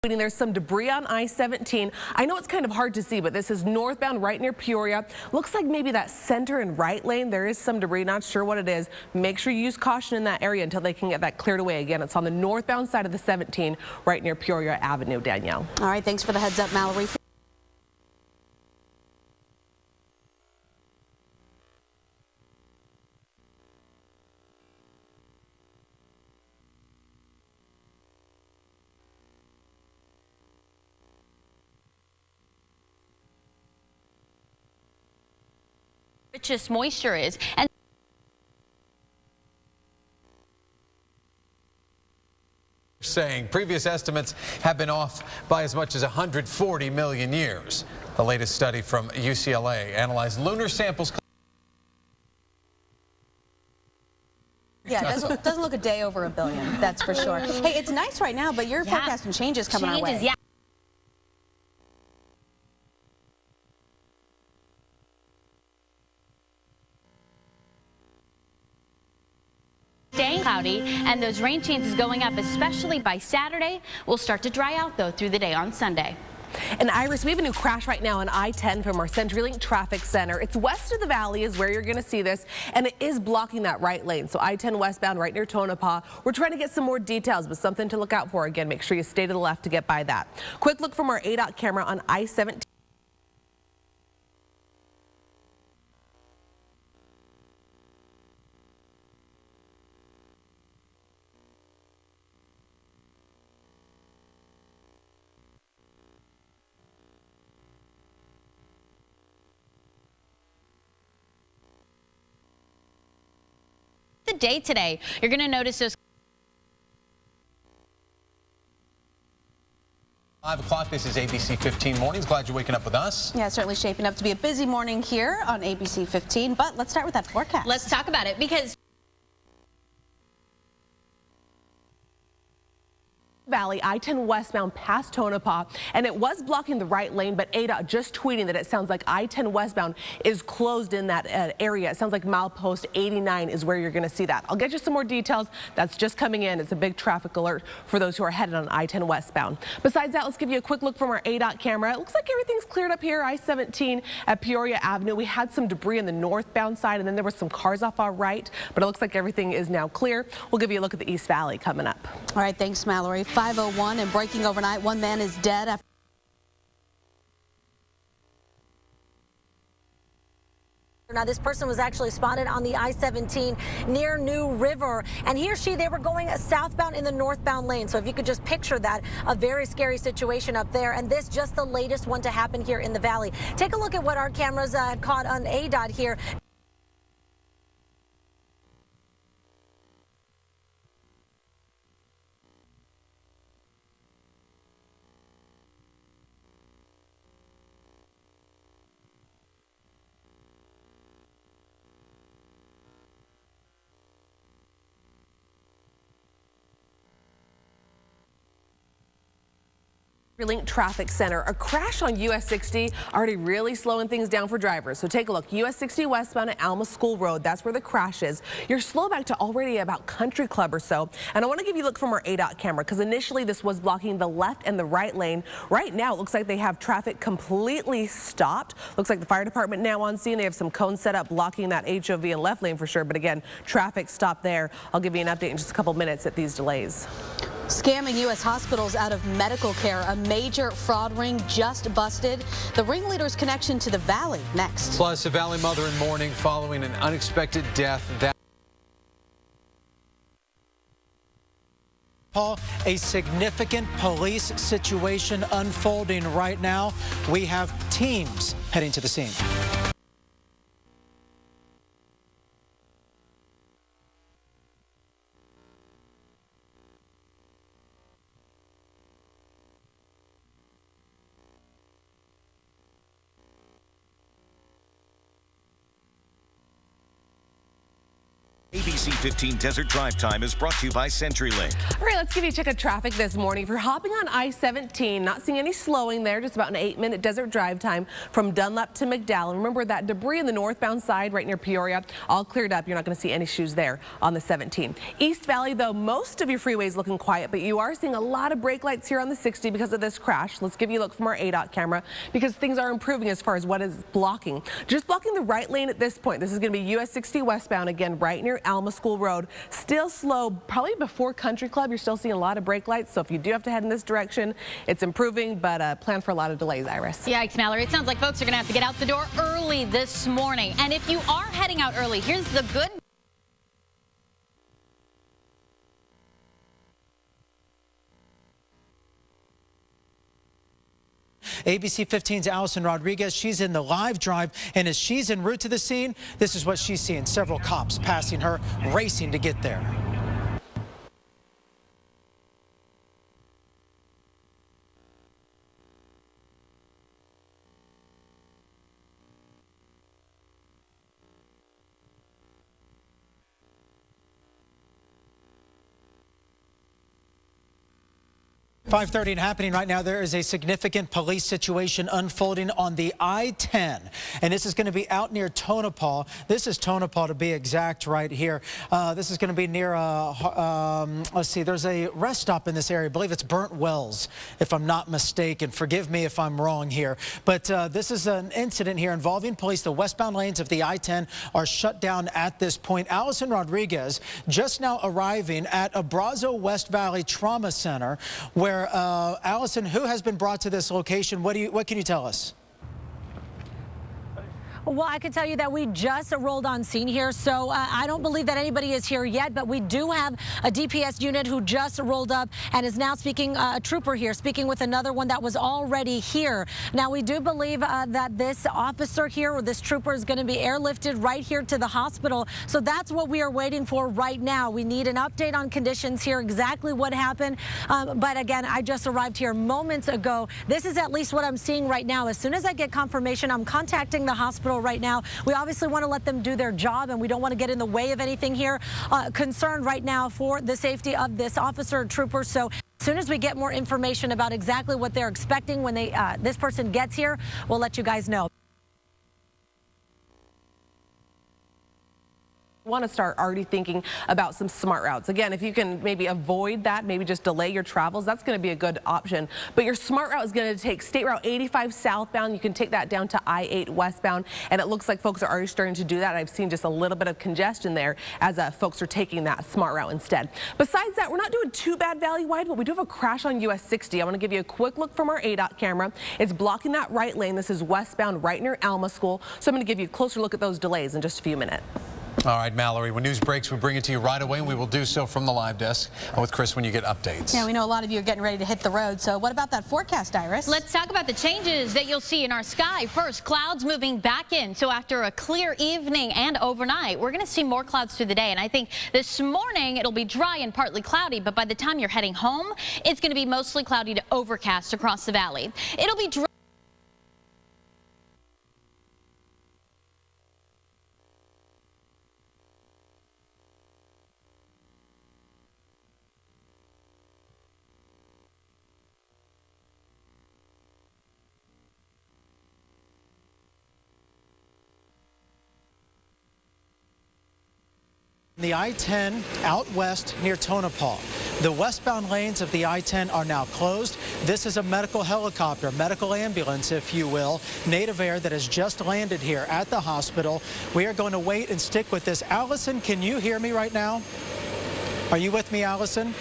There's some debris on I-17. I know it's kind of hard to see, but this is northbound right near Peoria. Looks like maybe that center and right lane, there is some debris, not sure what it is. Make sure you use caution in that area until they can get that cleared away. Again, it's on the northbound side of the 17 right near Peoria Avenue, Danielle. All right, thanks for the heads up, Mallory. Richest moisture is. And saying previous estimates have been off by as much as 140 million years. The latest study from UCLA analyzed lunar samples. Yeah, it doesn't look a day over a billion, that's for sure. Hey, it's nice right now, but you're forecasting changes coming our way. Yeah. Staying cloudy and those rain chances going up, especially by Saturday. Will start to dry out though through the day on Sunday. And Iris, we have a new crash right now on I-10 from our CenturyLink Traffic Center. It's west of the valley is where you're going to see this, and it is blocking that right lane. So I-10 westbound right near Tonopah. We're trying to get some more details, but something to look out for. Again, make sure you stay to the left to get by that. Quick look from our ADOT camera on I-17. The day today, you're going to notice those 5 o'clock, this is ABC 15 Mornings. Glad you're waking up with us. Yeah, it's certainly shaping up to be a busy morning here on ABC 15, but let's start with that forecast. Let's talk about it because Valley, I-10 westbound past Tonopah, and it was blocking the right lane, but ADOT just tweeting that it sounds like I-10 westbound is closed in that area. It sounds like milepost 89 is where you're going to see that. I'll get you some more details. That's just coming in. It's a big traffic alert for those who are headed on I-10 westbound. Besides that, let's give you a quick look from our ADOT camera. It looks like everything's cleared up here. I-17 at Peoria Avenue. We had some debris in the northbound side, and then there were some cars off our right, but it looks like everything is now clear. We'll give you a look at the East Valley coming up. All right, thanks, Mallory. 5:01 and breaking overnight. One man is dead after. Now, this person was actually spotted on the I-17 near New River, and he or she, they were going southbound in the northbound lane. So if you could just picture that, a very scary situation up there. And this just the latest one to happen here in the valley. Take a look at what our cameras had caught on ADOT here. Link Traffic Center. A crash on US 60 already really slowing things down for drivers. So take a look. US 60 westbound at Alma School Road. That's where the crash is. You're slow back to already about Country Club or so. And I want to give you a look from our ADOT camera because initially this was blocking the left and the right lane. Right now it looks like they have traffic completely stopped. Looks like the fire department now on scene. They have some cones set up blocking that HOV and left lane for sure. But again, traffic stopped there. I'll give you an update in just a couple minutes at these delays. Scamming U.S. hospitals out of medical care. A major fraud ring just busted. The ringleader's connection to the Valley next. Plus, a Valley mother in mourning following an unexpected death. Paul, a significant police situation unfolding right now. We have teams heading to the scene. ABC 15 Desert Drive Time is brought to you by CenturyLink. All right, let's give you a check of traffic this morning. If you're hopping on I-17, not seeing any slowing there, just about an 8-minute desert drive time from Dunlap to McDowell. Remember that debris in the northbound side right near Peoria, all cleared up. You're not going to see any issues there on the 17. East Valley, though, most of your freeways looking quiet, but you are seeing a lot of brake lights here on the 60 because of this crash. Let's give you a look from our ADOT camera because things are improving as far as what is blocking. Just blocking the right lane at this point. This is going to be US 60 westbound again, right near Alma School Road. Still slow, probably before Country Club. You're still seeing a lot of brake lights, so if you do have to head in this direction, it's improving, but plan for a lot of delays, Iris. Yikes, Mallory. It sounds like folks are going to have to get out the door early this morning. And if you are heading out early, here's the good ABC 15's Allison Rodriguez, she's in the live drive, and as she's en route to the scene, this is what she's seeing. Several cops passing her, racing to get there. .5:30 and happening right now. There is a significant police situation unfolding on the I-10, and this is going to be out near Tonopah. This is Tonopah to be exact right here. This is going to be near, let's see, there's a rest stop in this area. I believe it's Burnt Wells, if I'm not mistaken. Forgive me if I'm wrong here. But this is an incident here involving police. The westbound lanes of the I-10 are shut down at this point. Allison Rodriguez just now arriving at Abrazo West Valley Trauma Center, where Allison, who has been brought to this location? What can you tell us? Well, I can tell you that we just rolled on scene here, so I don't believe that anybody is here yet, but we do have a DPS unit who just rolled up and is now speaking, a trooper here, speaking with another one that was already here. Now, we do believe that this officer here, or this trooper, is going to be airlifted right here to the hospital, so that's what we are waiting for right now. We need an update on conditions here, exactly what happened, but again, I just arrived here moments ago. This is at least what I'm seeing right now. As soon as I get confirmation, I'm contacting the hospital right now. We obviously want to let them do their job, and we don't want to get in the way of anything here. Concerned right now for the safety of this officer trooper. So as soon as we get more information about exactly what they're expecting when this person gets here, we'll let you guys know. Want to start already thinking about some smart routes. Again, if you can maybe avoid that, maybe just delay your travels, that's going to be a good option. But your smart route is going to take State Route 85 southbound. You can take that down to I-8 westbound, and it looks like folks are already starting to do that. I've seen just a little bit of congestion there as folks are taking that smart route instead. Besides that, we're not doing too bad valley-wide, but we do have a crash on US 60. I want to give you a quick look from our ADOT camera. It's blocking that right lane. This is westbound right near Alma School. So I'm going to give you a closer look at those delays in just a few minutes. All right, Mallory, when news breaks, we bring it to you right away, and we will do so from the live desk with Chris when you get updates. Yeah, we know a lot of you are getting ready to hit the road, so what about that forecast, Iris? Let's talk about the changes that you'll see in our sky. First, clouds moving back in. So after a clear evening and overnight, we're going to see more clouds through the day. And I think this morning it'll be dry and partly cloudy, but by the time you're heading home, it's going to be mostly cloudy to overcast across the valley. It'll be dry. The I-10 out west near Tonopah. The westbound lanes of the I-10 are now closed. This is a medical helicopter, medical ambulance, if you will, Native Air that has just landed here at the hospital. We are going to wait and stick with this. Allison, can you hear me right now? Are you with me, Allison?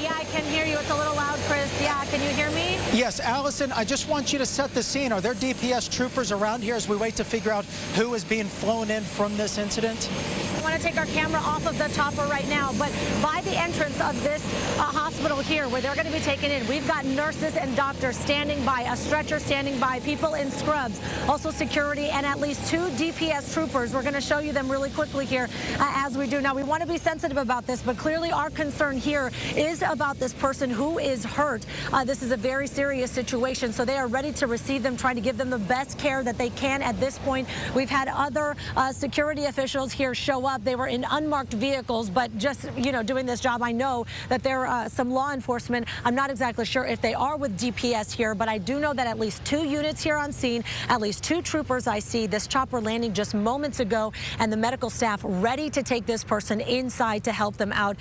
Yeah, I can hear you. It's a little loud, Chris. Yeah, can you hear me? Yes, Allison, I just want you to set the scene. Are there DPS troopers around here as we wait to figure out who is being flown in from this incident? I want to take our camera off of the chopper right now, but by the entrance of this hospital here where they're going to be taken in, we've got nurses and doctors standing by, a stretcher standing by, people in scrubs, also security, and at least 2 DPS troopers. We're going to show you them really quickly here as we do. Now, we want to be sensitive about this, but clearly our concern here is about this person who is hurt. This is a very serious situation, so they are ready to receive them, trying to give them the best care that they can at this point. We've had other security officials here show up. up. They were in unmarked vehicles, but just, doing this job, I know that there are some law enforcement. I'm not exactly sure if they are with DPS here, but I do know that at least 2 units here on scene, at least 2 troopers I see. This chopper landing just moments ago, and the medical staff ready to take this person inside to help them out.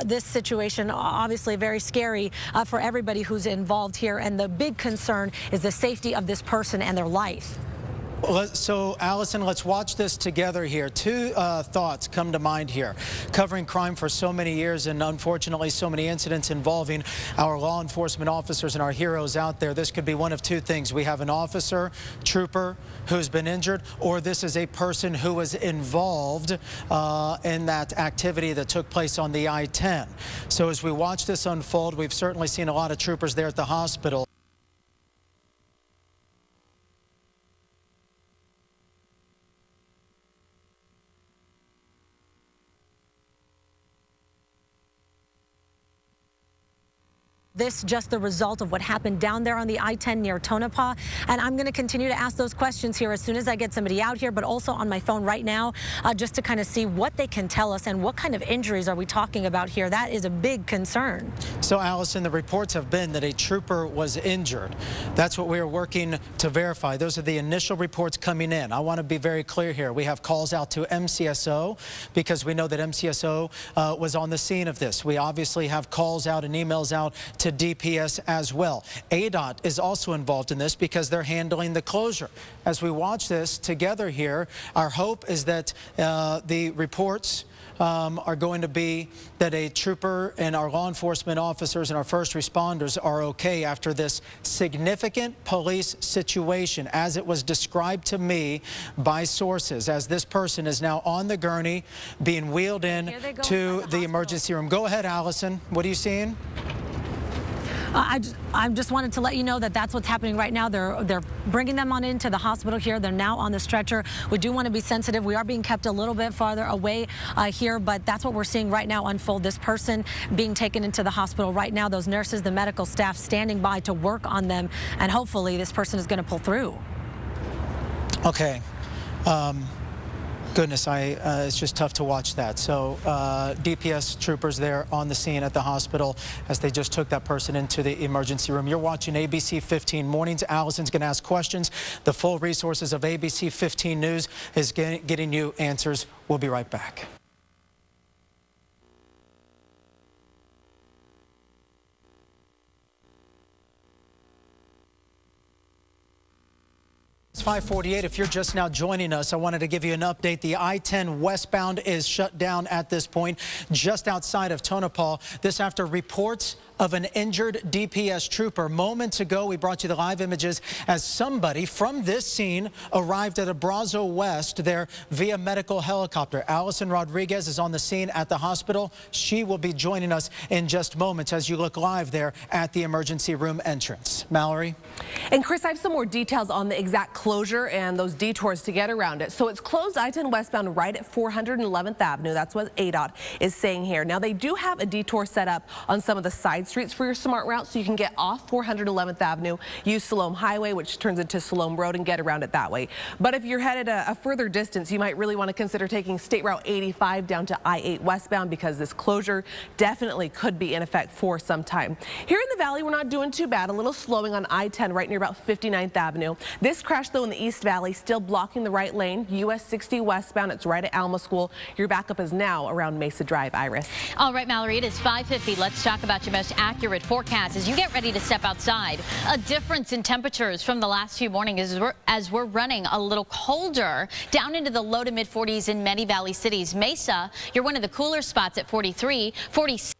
This situation, obviously very scary for everybody who's involved here, and the big concern is the safety of this person and their life. So, Allison, let's watch this together here. 2 thoughts come to mind here. Covering crime for so many years and, unfortunately, so many incidents involving our law enforcement officers and our heroes out there, this could be one of 2 things. We have an officer, trooper, who's been injured, or this is a person who was involved in that activity that took place on the I-10. So as we watch this unfold, we've certainly seen a lot of troopers there at the hospital. This just the result of what happened down there on the I-10 near Tonopah. And I'm going to continue to ask those questions here as soon as I get somebody out here, but also on my phone right now, just to kind of see what they can tell us and what kind of injuries are we talking about here. That is a big concern. So, Allison, the reports have been that a trooper was injured. That's what we are working to verify. Those are the initial reports coming in. I want to be very clear here. We have calls out to MCSO because we know that MCSO was on the scene of this. We obviously have calls out and emails out to DPS as well. ADOT is also involved in this because they're handling the closure. As we watch this together here, our hope is that the reports are going to be that a trooper and our law enforcement officers and our first responders are okay after this significant police situation, as it was described to me by sources, as this person is now on the gurney being wheeled in to the emergency room. Go ahead, Allison. What are you seeing? I just wanted to let you know that that's what's happening right now. They're bringing them on into the hospital here. They're now on the stretcher. We do want to be sensitive. We are being kept a little bit farther away here, but that's what we're seeing right now unfold. This person being taken into the hospital right now. Those nurses, the medical staff standing by to work on them, and hopefully this person is going to pull through. Okay. Goodness, it's just tough to watch that. So DPS troopers there on the scene at the hospital as they just took that person into the emergency room. You're watching ABC 15 Mornings. Allison's going to ask questions. The full resources of ABC 15 News is getting you answers. We'll be right back. It's 5:48. If you're just now joining us, I wanted to give you an update. The I-10 westbound is shut down at this point, just outside of Tonopah. This after reports of an injured DPS trooper. Moments ago, we brought you the live images as somebody from this scene arrived at Abrazo West there via medical helicopter. Allison Rodriguez is on the scene at the hospital. She will be joining us in just moments as you look live there at the emergency room entrance. Mallory? And Chris, I have some more details on the exact closure and those detours to get around it. So it's closed I-10 westbound right at 411th Avenue. That's what ADOT is saying here. Now, they do have a detour set up on some of the side streets for your smart route, so you can get off 411th Avenue, use Siloam Highway, which turns into Siloam Road, and get around it that way. But if you're headed a further distance, you might really want to consider taking State Route 85 down to I-8 westbound, because this closure definitely could be in effect for some time. Here in the valley, we're not doing too bad. A little slowing on I-10 right near about 59th Avenue. This crash, though, in the East Valley, still blocking the right lane. US 60 westbound. It's right at Alma School. Your backup is now around Mesa Drive. Iris. All right, Mallory, it is 5:50. Let's talk about your most accurate forecast as you get ready to step outside. A difference in temperatures from the last few mornings as we're running a little colder down into the low to mid 40s in many valley cities. Mesa, you're one of the cooler spots at 43, 46.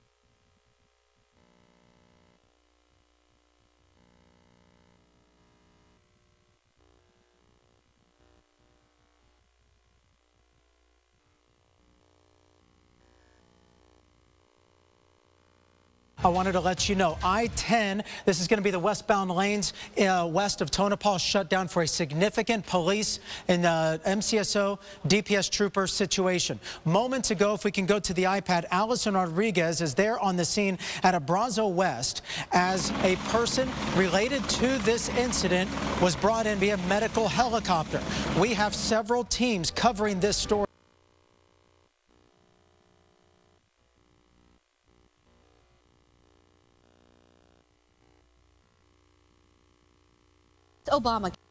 I wanted to let you know, I-10, this is going to be the westbound lanes west of Tonopah, shut down for a significant police and MCSO DPS trooper situation. Moments ago, if we can go to the iPad, Allison Rodriguez is there on the scene at Abrazo West as a person related to this incident was brought in via medical helicopter. We have several teams covering this story. Obama.